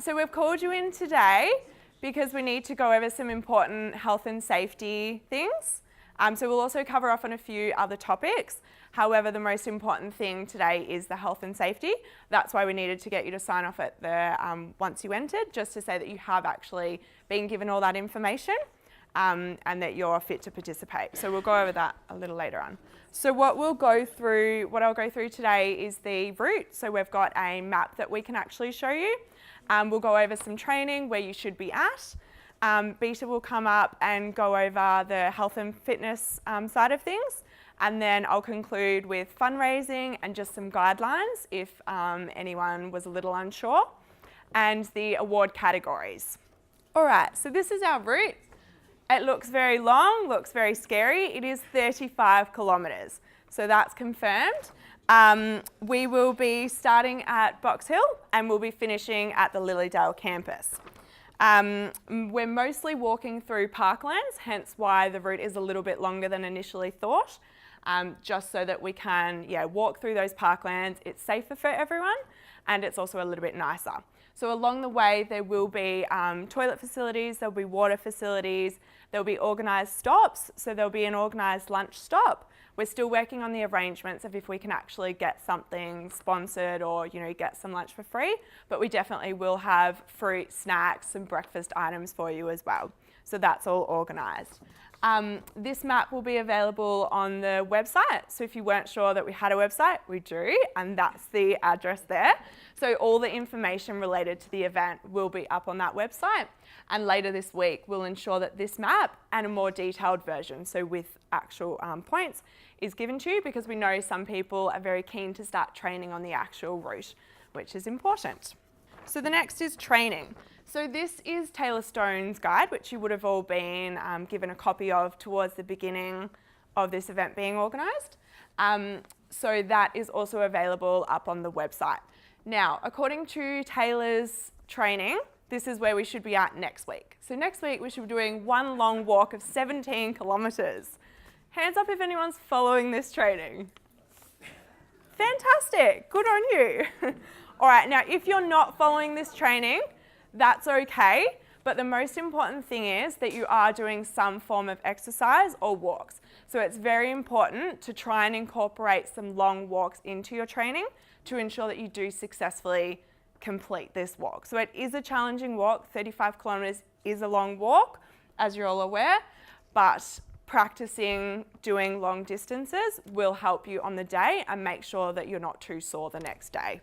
So we've called you in today because we need to go over some important health and safety things. So we'll also cover off on a few other topics. However, the most important thing today is the health and safety. That's why we needed to get you to sign off at the once you entered, just to say that you have actually been given all that information and that you're fit to participate. So we'll go over that a little later on. So what I'll go through today is the route. So we've got a map that we can actually show you. We'll go over some training where you should be at. Beta will come up and go over the health and fitness side of things. And then I'll conclude with fundraising and just some guidelines if anyone was a little unsure, and the award categories. All right, so this is our route. It looks very long, looks very scary. It is 35 kilometres, so that's confirmed. We will be starting at Box Hill and we'll be finishing at the Lilydale campus. We're mostly walking through parklands, hence why the route is a little bit longer than initially thought, just so that we can walk through those parklands. It's safer for everyone and it's also a little bit nicer. So along the way there will be toilet facilities, there'll be water facilities, there'll be organised stops, so there'll be an organised lunch stop. We're still working on the arrangements of if we can actually get something sponsored or get some lunch for free, but we definitely will have fruit, snacks and breakfast items for you as well. So that's all organised. This map will be available on the website. So if you weren't sure that we had a website, we do, and that's the address there. So all the information related to the event will be up on that website. And later this week, we'll ensure that this map and a more detailed version, so with actual points, is given to you, because we know some people are very keen to start training on the actual route, which is important. So the next is training. So this is Taylor Stone's guide, which you would have all been given a copy of towards the beginning of this event being organised. So that is also available up on the website. Now, according to Taylor's training, this is where we should be at next week. So next week we should be doing one long walk of 17 kilometres. Hands up if anyone's following this training. Fantastic, good on you. All right, now if you're not following this training, that's okay, but the most important thing is that you are doing some form of exercise or walks. So it's very important to try and incorporate some long walks into your training to ensure that you do successfully complete this walk. So it is a challenging walk. 35 kilometres is a long walk, as you're all aware, but practicing doing long distances will help you on the day and make sure that you're not too sore the next day.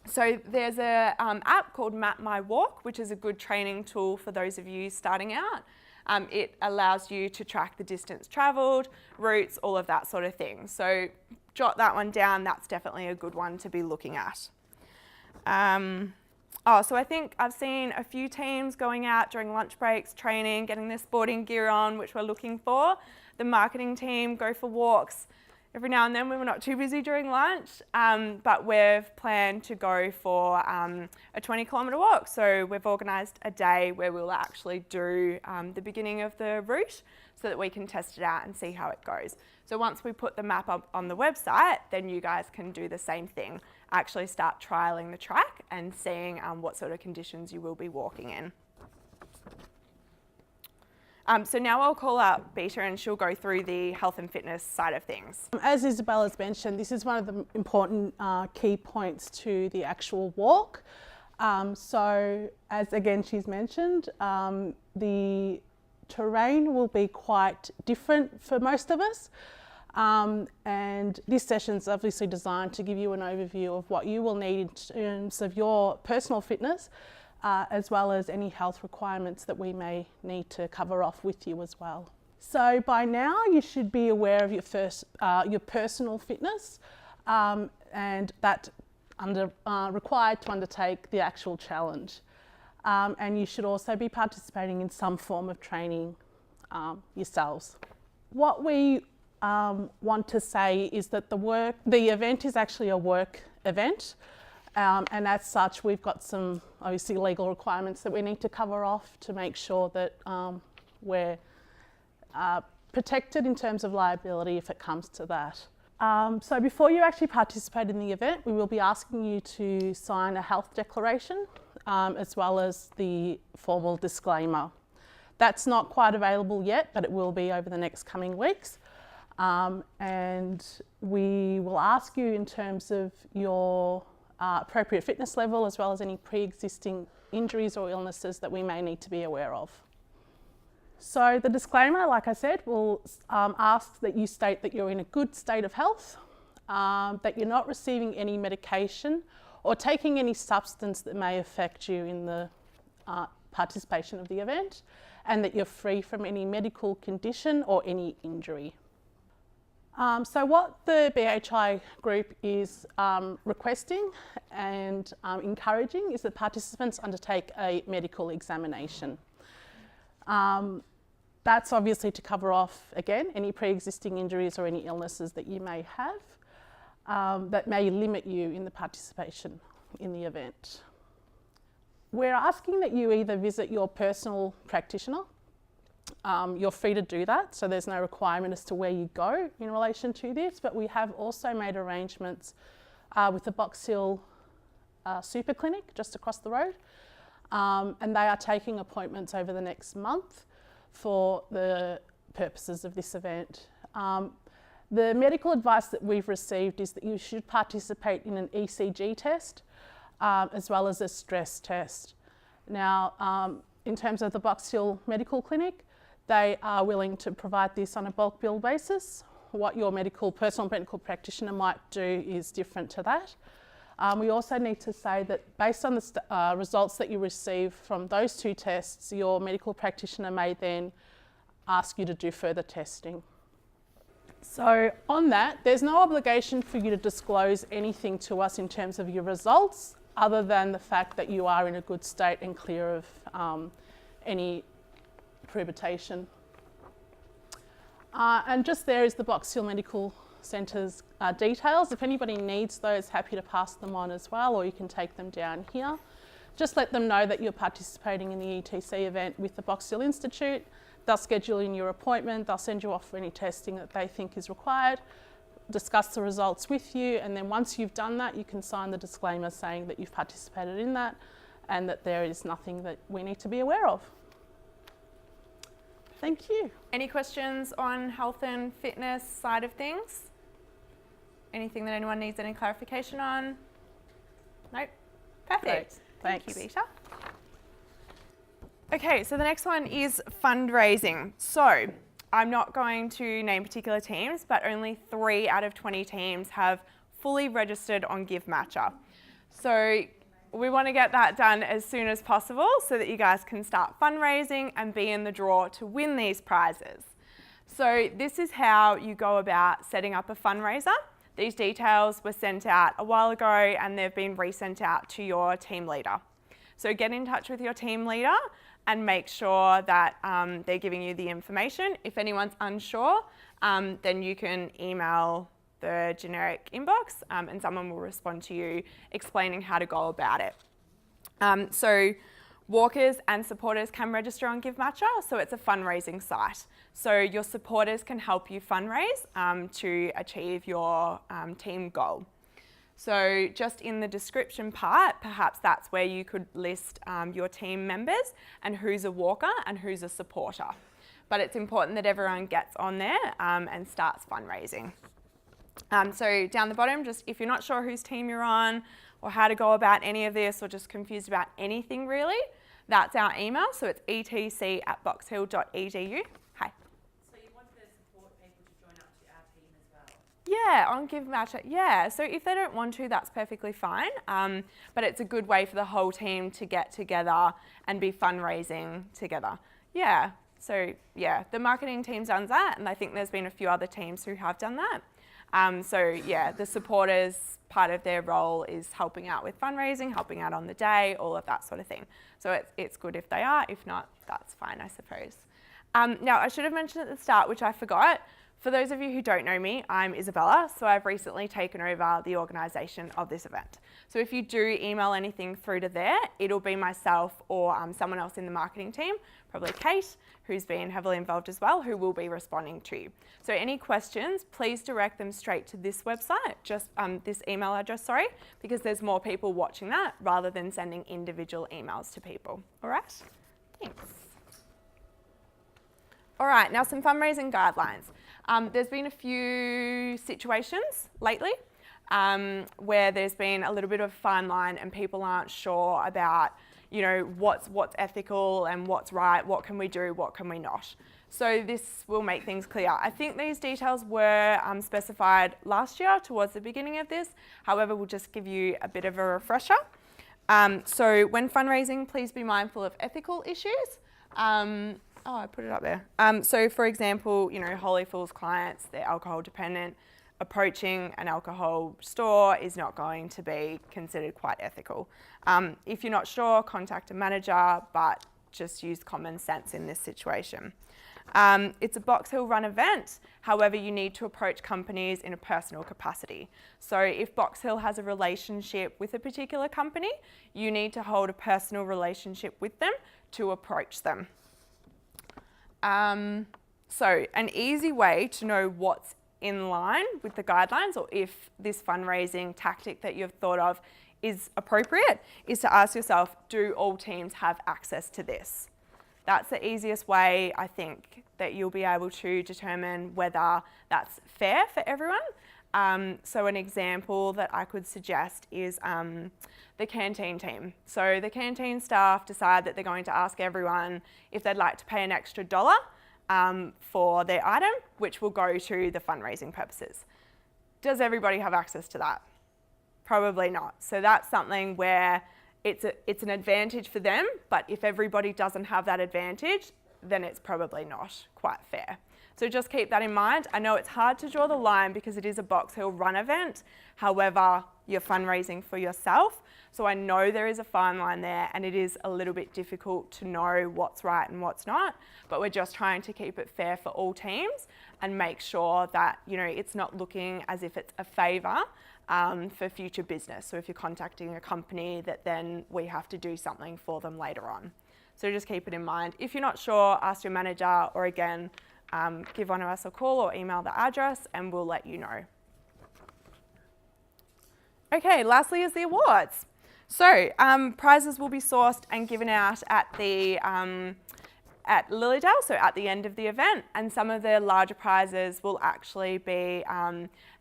So there's a app called Map My Walk, which is a good training tool for those of you starting out. It allows you to track the distance travelled, routes, all of that sort of thing. So jot that one down, that's definitely a good one to be looking at. So I think I've seen a few teams going out during lunch breaks, training, getting their sporting gear on, which we're looking for. The marketing team go for walks every now and then when we're not too busy during lunch, but we've planned to go for a 20-kilometre walk. So we've organised a day where we'll actually do the beginning of the route so that we can test it out and see how it goes. So once we put the map up on the website, then you guys can do the same thing. Actually start trialling the track and seeing what sort of conditions you will be walking in. So now I'll call out Beta and she'll go through the health and fitness side of things. As Isabella's mentioned, this is one of the important key points to the actual walk. So as again she's mentioned, the terrain will be quite different for most of us. And this session is obviously designed to give you an overview of what you will need in terms of your personal fitness, as well as any health requirements that we may need to cover off with you as well. So by now you should be aware of your personal fitness, and that required to undertake the actual challenge. And you should also be participating in some form of training yourselves. What we want to say is that the event is actually a work event. And as such, we've got some obviously legal requirements that we need to cover off to make sure that we're protected in terms of liability if it comes to that. So before you actually participate in the event, we will be asking you to sign a health declaration as well as the formal disclaimer. That's not quite available yet, but it will be over the next coming weeks. And we will ask you in terms of your appropriate fitness level as well as any pre-existing injuries or illnesses that we may need to be aware of. So the disclaimer, like I said, will ask that you state that you're in a good state of health, that you're not receiving any medication or taking any substance that may affect you in the participation of the event, and that you're free from any medical condition or any injury. So what the BHI group is requesting and encouraging is that participants undertake a medical examination. That's obviously to cover off, again, any pre-existing injuries or any illnesses that you may have that may limit you in the participation in the event. We're asking that you either visit your personal practitioner. You're free to do that, so there's no requirement as to where you go in relation to this, but we have also made arrangements with the Box Hill Super Clinic just across the road, and they are taking appointments over the next month for the purposes of this event. The medical advice that we've received is that you should participate in an ECG test as well as a stress test. Now, in terms of the Box Hill Medical Clinic, they are willing to provide this on a bulk bill basis. What your personal medical practitioner might do is different to that. We also need to say that based on the results that you receive from those two tests, your medical practitioner may then ask you to do further testing. So on that, there's no obligation for you to disclose anything to us in terms of your results, other than the fact that you are in a good state and clear of any prohibition. And just there is the Box Hill Medical Centre's details. If anybody needs those, happy to pass them on as well, or you can take them down here. Just let them know that you're participating in the ETC event with the Box Hill Institute. They'll schedule in your appointment, they'll send you off for any testing that they think is required, discuss the results with you, and then once you've done that, you can sign the disclaimer saying that you've participated in that and that there is nothing that we need to be aware of. Thank you. Any questions on health and fitness side of things? Anything that anyone needs any clarification on? Nope. Perfect. Great. Thank Thanks. you, Beta. Okay, so the next one is fundraising. So I'm not going to name particular teams, but only 3 out of 20 teams have fully registered on GiveMatcher. So we want to get that done as soon as possible so that you guys can start fundraising and be in the draw to win these prizes. So this is how you go about setting up a fundraiser. These details were sent out a while ago and they've been resent out to your team leader. So get in touch with your team leader and make sure that they're giving you the information. If anyone's unsure, then you can email the generic inbox and someone will respond to you explaining how to go about it. So walkers and supporters can register on GiveMatcher, so it's a fundraising site. So your supporters can help you fundraise to achieve your team goal. So just in the description part, perhaps that's where you could list your team members and who's a walker and who's a supporter. But it's important that everyone gets on there and starts fundraising. So down the bottom, just if you're not sure whose team you're on or how to go about any of this or just confused about anything really, that's our email. So it's etc@boxhill.edu. Hi. So you want the support people to join up to our team as well? Yeah, on GiveMatcher, yeah. So if they don't want to, that's perfectly fine. But it's a good way for the whole team to get together and be fundraising together. Yeah, so yeah, the marketing team's done that and I think there's been a few other teams who have done that. So yeah, the supporters, part of their role is helping out with fundraising, helping out on the day, all of that sort of thing. So it's good if they are, if not, that's fine, I suppose. Now, I should have mentioned at the start, which I forgot, For those of you who don't know me, I'm Isabella, so I've recently taken over the organisation of this event. So if you do email anything through to there, it'll be myself or someone else in the marketing team, probably Kate, who's been heavily involved as well, who will be responding to you. So any questions, please direct them straight to this website, just this email address, sorry, because there's more people watching that rather than sending individual emails to people. All right? Thanks. All right, now some fundraising guidelines. There's been a few situations lately where there's been a little bit of a fine line and people aren't sure about, you know, what's ethical and what's right, what can we do, what can we not. So this will make things clear. I think these details were specified last year towards the beginning of this. However, we'll just give you a bit of a refresher. So when fundraising, please be mindful of ethical issues. Oh, I put it up there. So for example, you know, Holy Fool's clients, they're alcohol dependent. Approaching an alcohol store is not going to be considered quite ethical. If you're not sure, contact a manager, but just use common sense in this situation. It's a Box Hill run event. However, you need to approach companies in a personal capacity. So if Box Hill has a relationship with a particular company, you need to hold a personal relationship with them to approach them. So an easy way to know what's in line with the guidelines, or if this fundraising tactic that you've thought of is appropriate, is to ask yourself, do all teams have access to this? That's the easiest way, I think, that you'll be able to determine whether that's fair for everyone. So an example that I could suggest is the canteen team. So the canteen staff decide that they're going to ask everyone if they'd like to pay an extra $1 for their item, which will go to the fundraising purposes. Does everybody have access to that? Probably not. So that's something where it's an advantage for them, but if everybody doesn't have that advantage, then it's probably not quite fair. So just keep that in mind. I know it's hard to draw the line because it is a Box Hill run event. However, you're fundraising for yourself. So I know there is a fine line there and it is a little bit difficult to know what's right and what's not, but we're just trying to keep it fair for all teams and make sure that, you know, it's not looking as if it's a favour for future business. So if you're contacting a company that then we have to do something for them later on. So just keep it in mind. If you're not sure, ask your manager, or again, give one of us a call or email the address and we'll let you know. Okay, lastly is the awards. So prizes will be sourced and given out at the at Lilydale, so at the end of the event, and some of the larger prizes will actually be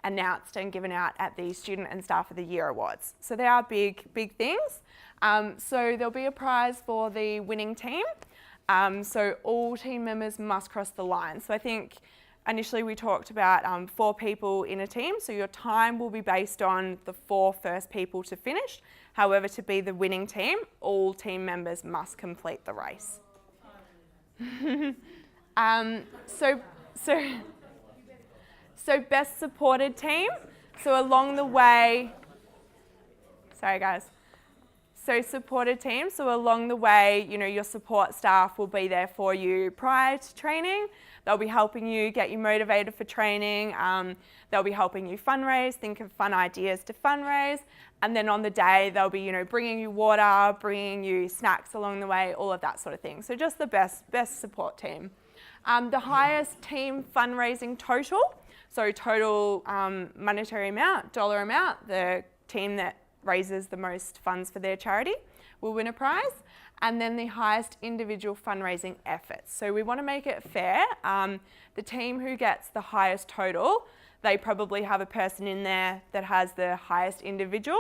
announced and given out at the Student and Staff of the Year Awards. So they are big things. So there'll be a prize for the winning team. So all team members must cross the line. So I think initially we talked about 4 people in a team, so your time will be based on the 4 first people to finish. However, to be the winning team, all team members must complete the race. So best supported team. So along the way, sorry guys. So supported team, so along the way, you know, your support staff will be there for you prior to training. They'll be helping you, get you motivated for training. They'll be helping you fundraise, think of fun ideas to fundraise. And then on the day, they'll be, you know, bringing you water, bringing you snacks along the way, all of that sort of thing. So just the best support team. The highest team fundraising total, so total monetary amount, dollar amount, the team that raises the most funds for their charity will win a prize. And then the highest individual fundraising efforts. So we want to make it fair. The team who gets the highest total, they probably have a person in there that has the highest individual,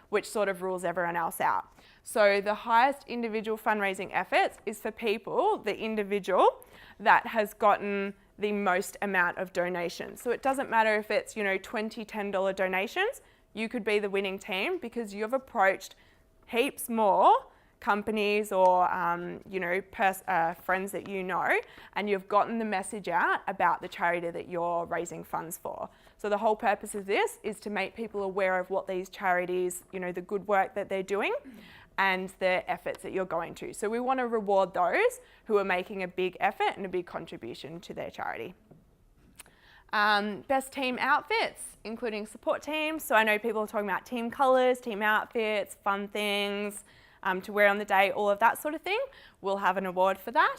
which sort of rules everyone else out. So the highest individual fundraising efforts is for people, the individual, that has gotten the most amount of donations. So it doesn't matter if it's, you know, $20, $10 donations, you could be the winning team because you've approached heaps more companies or you know, friends that you know, and you've gotten the message out about the charity that you're raising funds for. So the whole purpose of this is to make people aware of what these charities, you know, the good work that they're doing and the efforts that you're going to. So we want to reward those who are making a big effort and a big contribution to their charity. Best team outfits, including support teams. So I know people are talking about team colours, team outfits, fun things to wear on the day, all of that sort of thing. We'll have an award for that.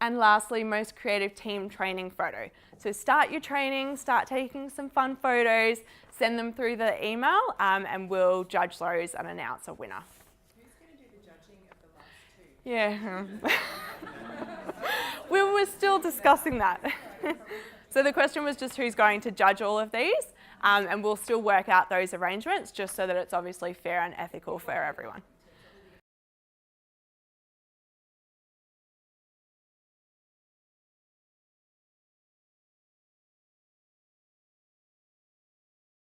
And lastly, most creative team training photo. So start your training, start taking some fun photos, send them through the email, and we'll judge those and announce a winner. Who's going to do the judging of the last two? Yeah. We were still discussing that. So the question was just who's going to judge all of these, and we'll still work out those arrangements just so that it's obviously fair and ethical for everyone.